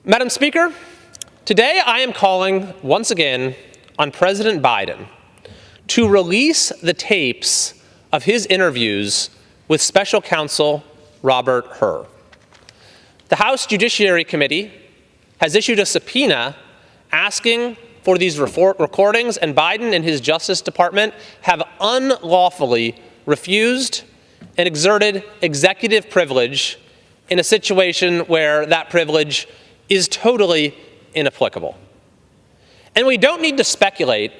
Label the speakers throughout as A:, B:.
A: Madam Speaker, today I am calling once again on President Biden to release the tapes of his interviews with Special Counsel Biden-Hur. The House Judiciary Committee has issued a subpoena asking for these recordings, and Biden and his Justice Department have unlawfully refused and exerted executive privilege in a situation where that privilege is totally inapplicable. And we don't need to speculate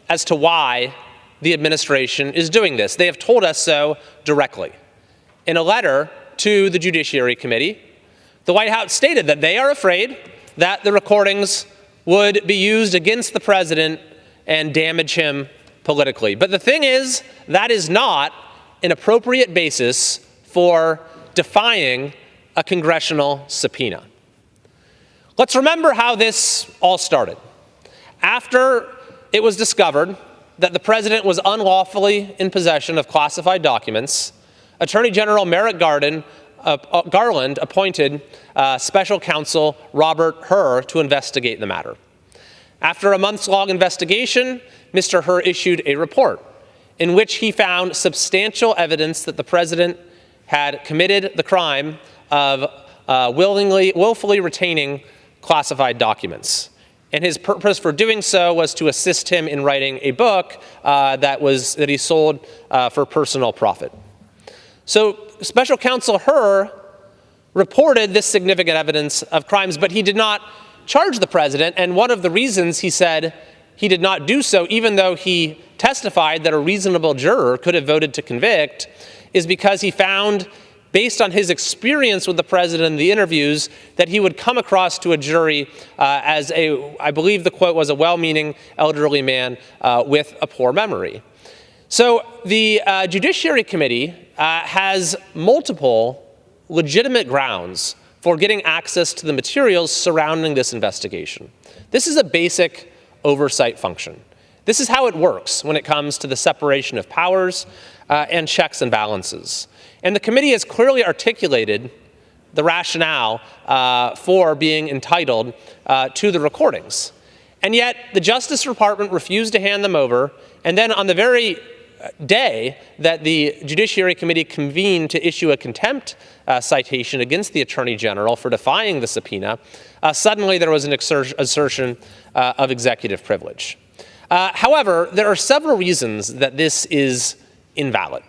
A: as to why the administration is doing this. They have told us so directly. In a letter to the Judiciary Committee, the White House stated that they are afraid that the recordings would be used against the president and damage him politically. But the thing is, that is not an appropriate basis for defying a congressional subpoena. Let's remember how this all started. After it was discovered that the president was unlawfully in possession of classified documents, Attorney General Merrick Garland appointed Special Counsel Biden-Hur to investigate the matter. After a months-long investigation, Mr. Hur issued a report in which he found substantial evidence that the president had committed the crime of willfully retaining classified documents. And his purpose for doing so was to assist him in writing a book that he sold for personal profit. So Special Counsel Hur reported this significant evidence of crimes, but he did not charge the president. And one of the reasons he said he did not do so, even though he testified that a reasonable juror could have voted to convict, is because he found, based on his experience with the president in the interviews, that he would come across to a jury as I believe the quote was, a well-meaning elderly man with a poor memory. So the Judiciary Committee has multiple legitimate grounds for getting access to the materials surrounding this investigation. This is a basic oversight function. This is how it works when it comes to the separation of powers and checks and balances. And the committee has clearly articulated the rationale for being entitled to the recordings. And yet the Justice Department refused to hand them over, and then on the very day that the Judiciary Committee convened to issue a contempt citation against the Attorney General for defying the subpoena, suddenly there was an assertion of executive privilege. However, there are several reasons that this is invalid.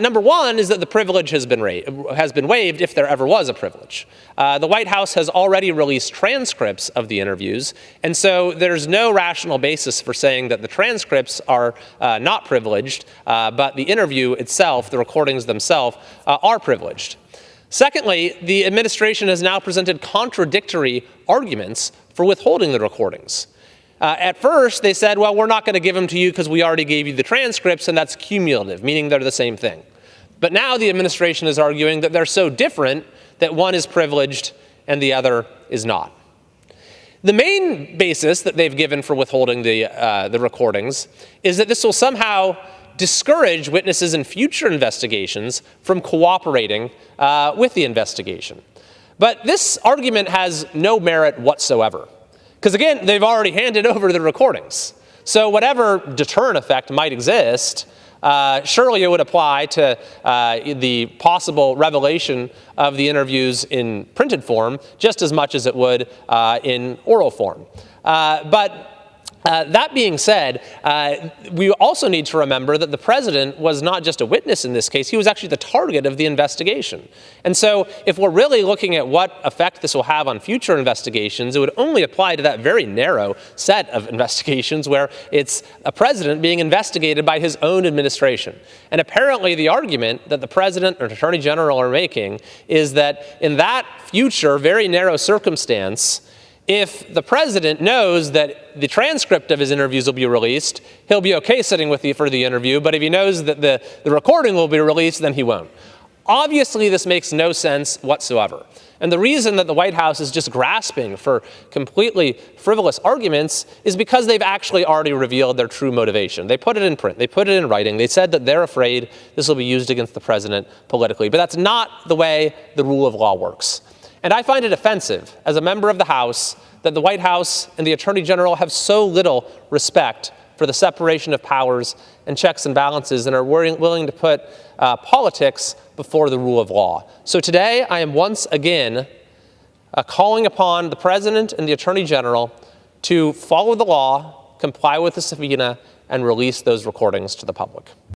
A: Number one is that the privilege has been waived if there ever was a privilege. The White House has already released transcripts of the interviews, and so there's no rational basis for saying that the transcripts are not privileged, but the interview itself, the recordings themselves, are privileged. Secondly, the administration has now presented contradictory arguments for withholding the recordings. At first, they said, well, we're not going to give them to you because we already gave you the transcripts, and that's cumulative, meaning they're the same thing. But now the administration is arguing that they're so different that one is privileged and the other is not. The main basis that they've given for withholding the recordings is that this will somehow discourage witnesses in future investigations from cooperating with the investigation. But this argument has no merit whatsoever. Because again, they've already handed over the recordings. So whatever deterrent effect might exist, surely it would apply to the possible revelation of the interviews in printed form just as much as it would in oral form. That being said, we also need to remember that the president was not just a witness in this case, he was actually the target of the investigation. And so if we're really looking at what effect this will have on future investigations, it would only apply to that very narrow set of investigations where it's a president being investigated by his own administration. And apparently the argument that the president or attorney general are making is that in that future, very narrow circumstance, if the president knows that the transcript of his interviews will be released, he'll be okay sitting for the interview, but if he knows that the recording will be released, then he won't. Obviously, this makes no sense whatsoever. And the reason that the White House is just grasping for completely frivolous arguments is because they've actually already revealed their true motivation. They put it in print. They put it in writing. They said that they're afraid this will be used against the president politically. But that's not the way the rule of law works. And I find it offensive, as a member of the House, that the White House and the Attorney General have so little respect for the separation of powers and checks and balances and are willing to put politics before the rule of law. So today, I am once again calling upon the President and the Attorney General to follow the law, comply with the subpoena, and release those recordings to the public.